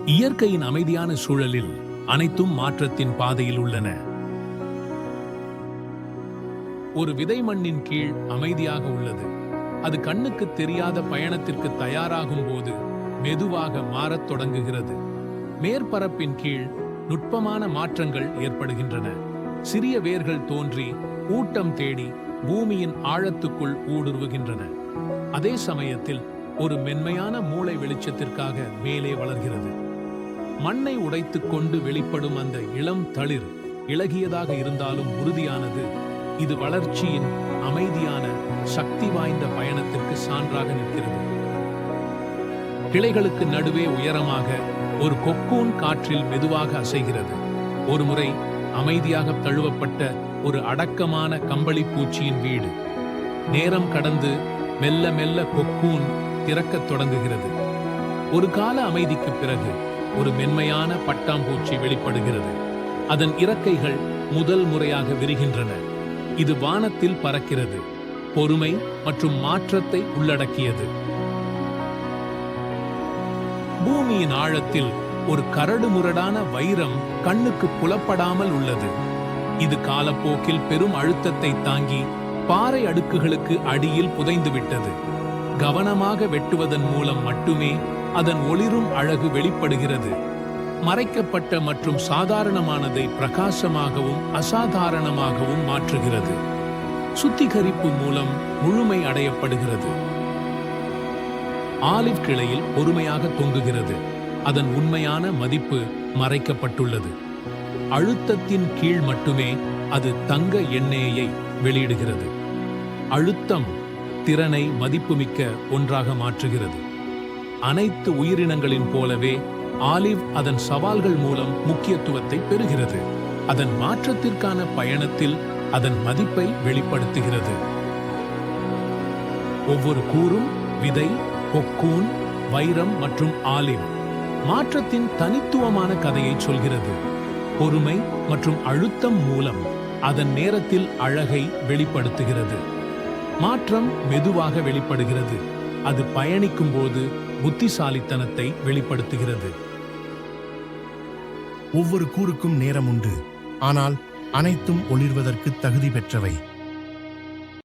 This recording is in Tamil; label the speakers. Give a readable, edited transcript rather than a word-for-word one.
Speaker 1: இயற்கையின் அமைதியான சூழலில் அனைத்தும் மாற்றத்தின் பாதையில் உள்ளன. ஒரு விதை மண்ணின் கீழ் அமைதியாக உள்ளது. அது கண்ணுக்கு தெரியாத பயணத்திற்கு தயாராகும் போது மெதுவாக மாறத் தொடங்குகிறது. மேற்பரப்பின் கீழ் நுட்பமான மாற்றங்கள் ஏற்படுகின்றன. சிறிய வேர்கள் தோன்றி ஊட்டம் தேடி பூமியின் ஆழத்துக்குள் ஊடுருவுகின்றன. அதே சமயத்தில் ஒரு மென்மையான மூளை வெளிச்சத்திற்காக மேலே வளர்கிறது. மண்ணை உடைத்துக் கொண்டு வெளிப்படும் அந்த இளம் தளிர் இளகியதாக இருந்தாலும் உறுதியானது. இது வளர்ச்சியின் அமைதியான சக்தி வாய்ந்த பயணத்திற்கு சான்றாக நிற்கிறது. கிளைகளுக்கு நடுவே உயரமாக ஒரு கொக்கூன் காற்றில் மெதுவாக அசைகிறது. ஒருமுறை அமைதியாக தழுவப்பட்ட ஒரு அடக்கமான கம்பளி பூச்சியின் வீடு. நேரம் கடந்து மெல்ல மெல்ல கொக்கூன் திறக்கத் தொடங்குகிறது. ஒரு கால அமைதிக்கு பிறகு ஒரு மென்மையான பட்டாம்பூச்சி வெளிப்படுகிறது. அதன் இறக்கைகள் முதல் முறையாக விரிகின்றன. இது வானத்தில் பறக்கிறது. பொறுமை மற்றும் மாற்றத்தை உள்ளடக்கியது. பூமியின் ஆழத்தில் ஒரு கரடுமுரடான வைரம் கண்ணுக்கு புலப்படாமல் உள்ளது. இது காலப்போக்கில் பெரும் அழுத்தத்தை தாங்கி பாறை அடுக்குகளுக்கு அடியில் புதைந்துவிட்டது. கவனமாக வெட்டுவதன் மூலம் மட்டுமே அதன் ஒளிரும் அழகு வெளிப்படுகிறது. மறைக்கப்பட்ட மற்றும் சாதாரணமானதை பிரகாசமாகவும் அசாதாரணமாகவும் மாற்றுகிறது. சுத்திகரிப்பு மூலம் முழுமை அடையப்படுகிறது. ஆலிவ் கிளையில் பொறுமையாக தொங்குகிறது. அதன் உண்மையான மதிப்பு மறைக்கப்பட்டுள்ளது. அழுத்தத்தின் கீழ் மட்டுமே அது தங்க எண்ணெயை வெளியிடுகிறது. அழுத்தம் திறனை மதிப்புமிக்க ஒன்றாக மாற்றுகிறது. அனைத்து உயிரினங்களின் போலவே ஆலிவ் அதன் சவால்கள் மூலம் முக்கியத்துவத்தை பெறுகிறது. அதன் மாற்றத்திற்கான பயணத்தில் அதன் மதிப்பை வெளிப்படுத்துகிறது. ஒவ்வொரு கூறும் விதை, கொக்கூன், வைரம் மற்றும் ஆலிவ் மாற்றத்தின் தனித்துவமான கதையை சொல்கிறது. பொறுமை மற்றும் அழுத்தம் மூலம் அதன் நேரத்தில் அழகை வெளிப்படுத்துகிறது. மாற்றம் மெதுவாக வெளிப்படுகிறது. அது பயணிக்கும் போது புத்திசாலித்தனத்தை வெளிப்படுத்துகிறது.
Speaker 2: ஒவ்வொரு கூறுக்கும் நேரம் உண்டு, ஆனால் அனைத்தும் ஒளிர்வதற்கு தகுதி பெற்றவை.